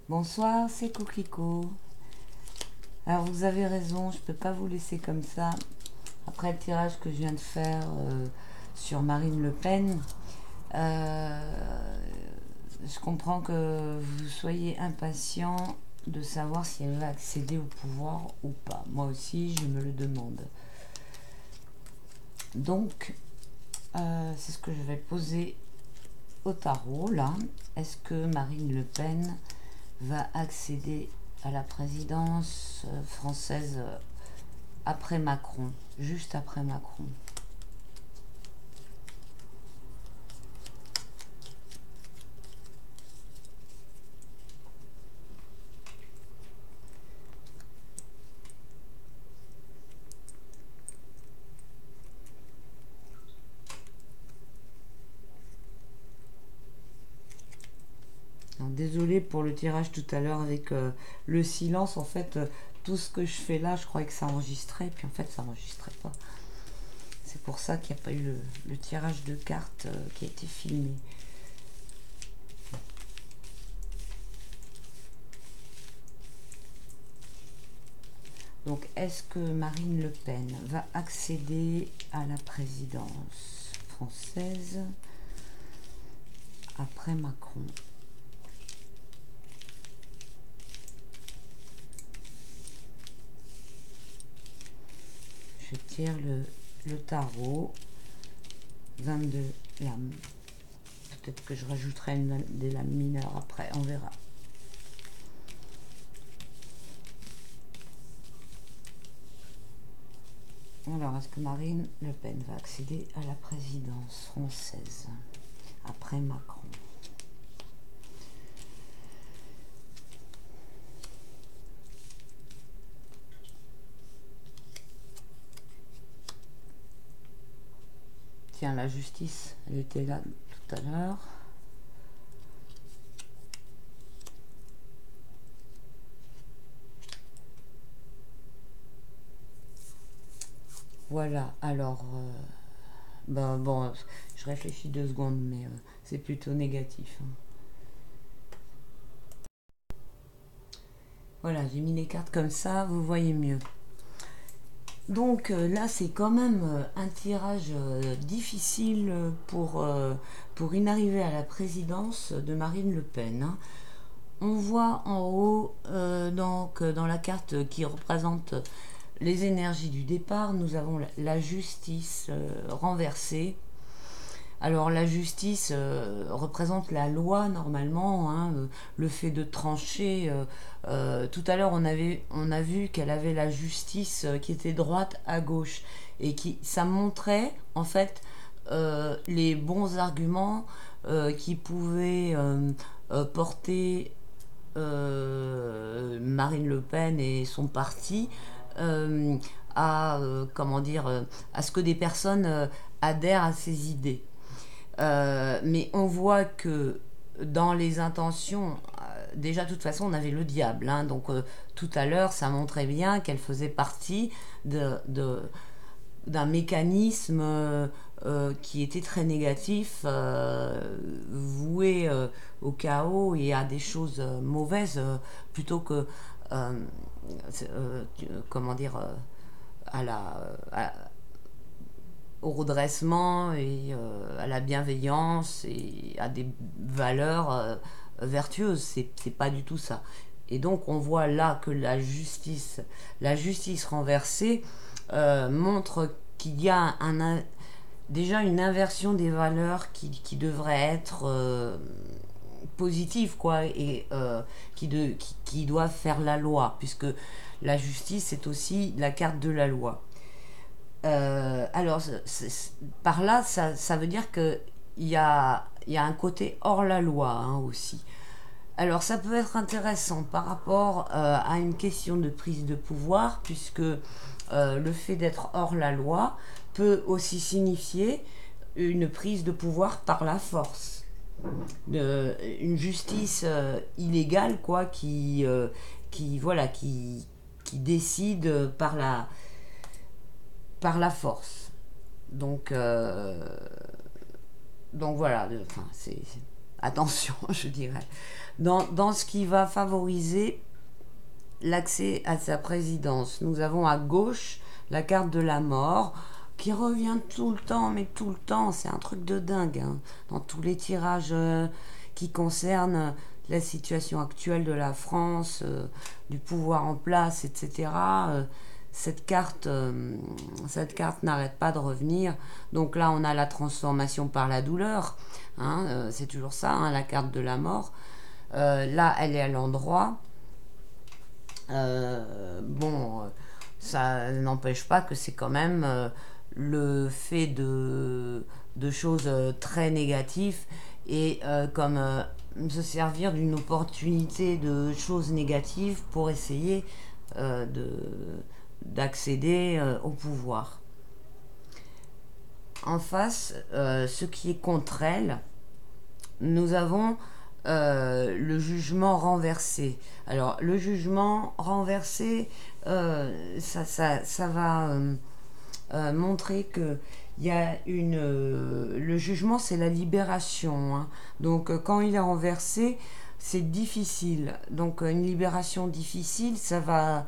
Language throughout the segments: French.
Bonsoir, c'est Coquelicot. Alors vous avez raison, je peux pas vous laisser comme ça. Après le tirage que je viens de faire sur Marine Le Pen, je comprends que vous soyez impatient de savoir si elle va accéder au pouvoir ou pas. Moi aussi, je me le demande. Donc, c'est ce que je vais poser au tarot là. Est-ce que Marine Le Pen va accéder à la présidence française après Macron, juste après Macron? Désolée pour le tirage tout à l'heure avec le silence. En fait, tout ce que je fais là, je croyais que ça enregistrait, puis en fait, ça enregistrait pas. C'est pour ça qu'il n'y a pas eu le tirage de cartes qui a été filmé. Donc, est-ce que Marine Le Pen va accéder à la présidence française après Macron? Je tire le tarot, 22 lames. Peut-être que je rajouterai des lames mineures après, on verra. Alors, est-ce que Marine Le Pen va accéder à la présidence française après Macron? Tiens, la justice, elle était là tout à l'heure. Voilà, alors, bon, je réfléchis 2 secondes, mais c'est plutôt négatif. Voilà, j'ai mis les cartes comme ça, vous voyez mieux. Donc là, c'est quand même un tirage difficile pour une arrivée à la présidence de Marine Le Pen, hein. On voit en haut, donc, dans la carte qui représente les énergies du départ, nous avons la justice renversée. Alors la justice représente la loi normalement, hein, le fait de trancher. Tout à l'heure on a vu qu'elle avait la justice qui était droite à gauche et qui ça montrait en fait les bons arguments qui pouvaient porter Marine Le Pen et son parti euh, à comment dire à ce que des personnes adhèrent à ses idées. Mais on voit que dans les intentions, déjà de toute façon on avait le diable, hein, donc tout à l'heure ça montrait bien qu'elle faisait partie d'un mécanisme qui était très négatif, voué au chaos et à des choses mauvaises, plutôt que euh, comment dire à au redressement et à la bienveillance et à des valeurs vertueuses. C'est pas du tout ça. Et donc on voit là que la justice renversée montre qu'il y a déjà une inversion des valeurs qui devrait être positive, quoi, et qui doit faire la loi, puisque la justice c'est aussi la carte de la loi. Alors, par là, ça veut dire qu'il y a un côté hors la loi, hein, aussi. Alors, ça peut être intéressant par rapport à une question de prise de pouvoir, puisque le fait d'être hors la loi peut aussi signifier une prise de pouvoir par la force. Une justice illégale, quoi, voilà, qui décide par la force. Donc, donc voilà, enfin, attention, je dirais, dans ce qui va favoriser l'accès à sa présidence. Nous avons à gauche la carte de la mort qui revient tout le temps, mais tout le temps, c'est un truc de dingue, hein, dans tous les tirages qui concernent la situation actuelle de la France, du pouvoir en place, etc. Cette carte n'arrête pas de revenir. Donc là, on a la transformation par la douleur. Hein, c'est toujours ça, hein, la carte de la mort. Là, elle est à l'endroit. Bon, ça n'empêche pas que c'est quand même le fait de choses très négatives et comme se servir d'une opportunité de choses négatives pour essayer de d'accéder au pouvoir. En face, ce qui est contre elle, nous avons le jugement renversé. Alors, le jugement renversé, ça va montrer que il y a le jugement, c'est la libération. Hein. Donc, quand il est renversé, c'est difficile. Donc, une libération difficile, ça va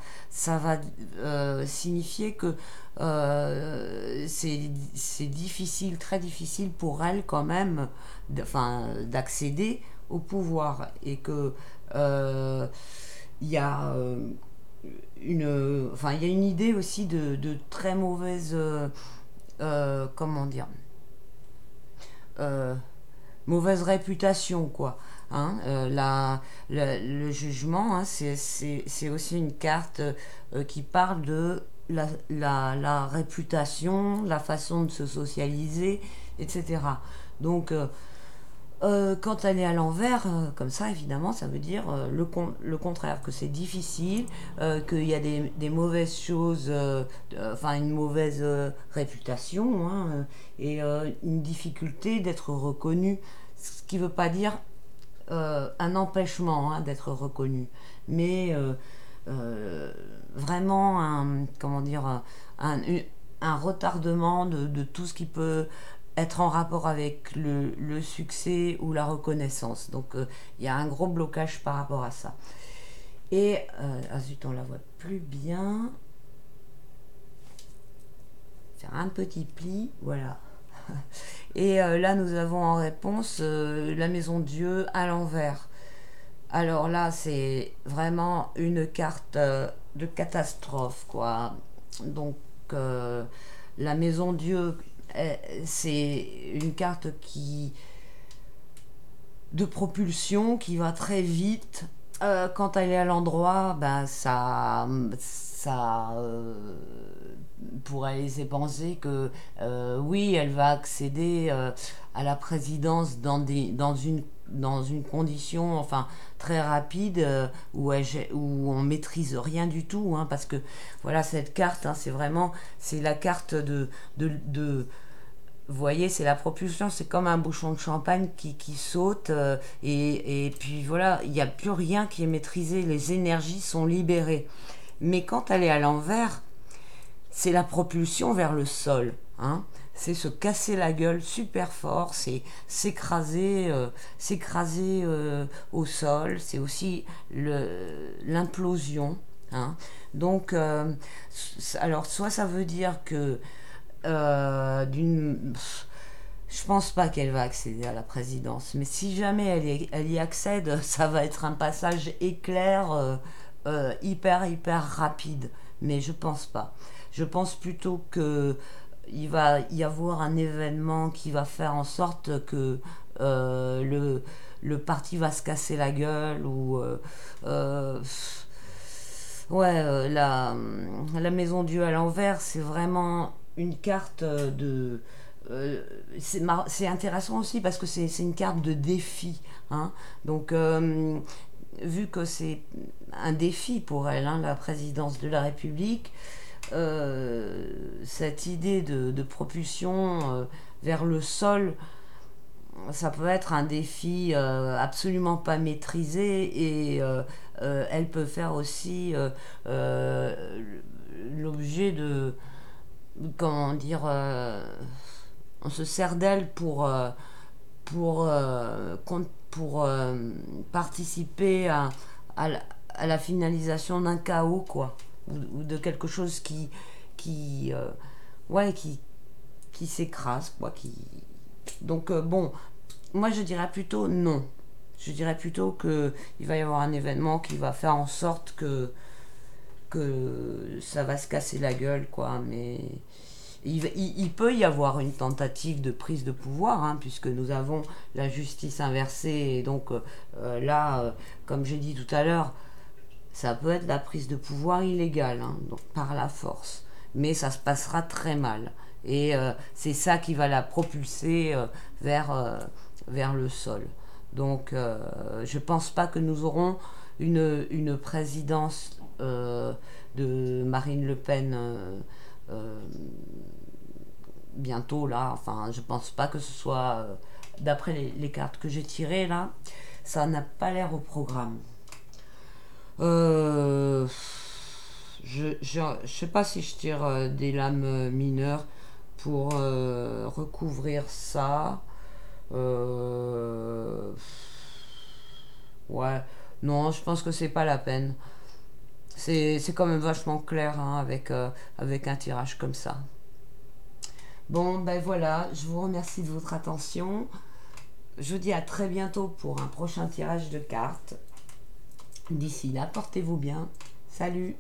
signifier que c'est difficile, très difficile pour elle quand même, d'accéder au pouvoir et que il y a il y a une idée aussi de très mauvaise comment dire euh, mauvaise réputation quoi. Hein, le jugement, hein, c'est aussi une carte qui parle de la réputation, la façon de se socialiser, etc. Donc, quand elle est à l'envers, comme ça, évidemment, ça veut dire le contraire, que c'est difficile, qu'il y a des mauvaises choses, une mauvaise réputation, hein, et une difficulté d'être reconnu, ce qui ne veut pas dire un empêchement hein, d'être reconnu, mais vraiment comment dire, un retardement de tout ce qui peut être en rapport avec le succès ou la reconnaissance. Donc il y a un gros blocage par rapport à ça. Et ah zut, on la voit plus bien. Faire un petit pli, voilà. Et là, nous avons en réponse la maison Dieu à l'envers. Alors là, c'est vraiment une carte de catastrophe, quoi. Donc, la maison Dieu, c'est une carte de propulsion qui va très vite. Quand elle est à l'endroit, ben ça pourrait laisser penser que oui, elle va accéder à la présidence dans une condition très rapide où on maîtrise rien du tout hein, parce que voilà cette carte hein, c'est la carte de vous voyez, c'est la propulsion, c'est comme un bouchon de champagne qui saute et puis voilà, il n'y a plus rien qui est maîtrisé, les énergies sont libérées. Mais quand elle est à l'envers, c'est la propulsion vers le sol. Hein. C'est se casser la gueule super fort, c'est s'écraser au sol, c'est aussi l'implosion. Hein. Donc, alors, soit ça veut dire que je pense pas qu'elle va accéder à la présidence, mais si jamais elle y accède, ça va être un passage éclair hyper rapide. Mais je pense pas. Je pense plutôt que il va y avoir un événement qui va faire en sorte que le parti va se casser la gueule ou ouais la maison Dieu à l'envers c'est vraiment une carte de c'est intéressant aussi parce que c'est une carte de défi hein. Donc vu que c'est un défi pour elle hein, la présidence de la République cette idée de propulsion vers le sol ça peut être un défi absolument pas maîtrisé et elle peut faire aussi l'objet de comment dire on se sert d'elle pour participer à la finalisation d'un chaos, quoi, ou de quelque chose ouais, qui s'écrase, quoi. Donc, bon, moi je dirais plutôt non. Je dirais plutôt qu'il va y avoir un événement qui va faire en sorte que ça va se casser la gueule, quoi. Mais il peut y avoir une tentative de prise de pouvoir, hein, puisque nous avons la justice inversée. Et donc là, comme j'ai dit tout à l'heure, ça peut être la prise de pouvoir illégale, hein, donc par la force. Mais ça se passera très mal. Et c'est ça qui va la propulser vers le sol. Donc je pense pas que nous aurons une présidence de Marine Le Pen bientôt là. Enfin, je pense pas que ce soit, d'après les cartes que j'ai tirées là, ça n'a pas l'air au programme. Euh, je sais pas si je tire des lames mineures pour recouvrir ça. Euh, ouais, non, je pense que c'est pas la peine. C'est quand même vachement clair, hein, avec un tirage comme ça. Bon, ben voilà, je vous remercie de votre attention. Je vous dis à très bientôt pour un prochain tirage de cartes. D'ici là, portez-vous bien. Salut!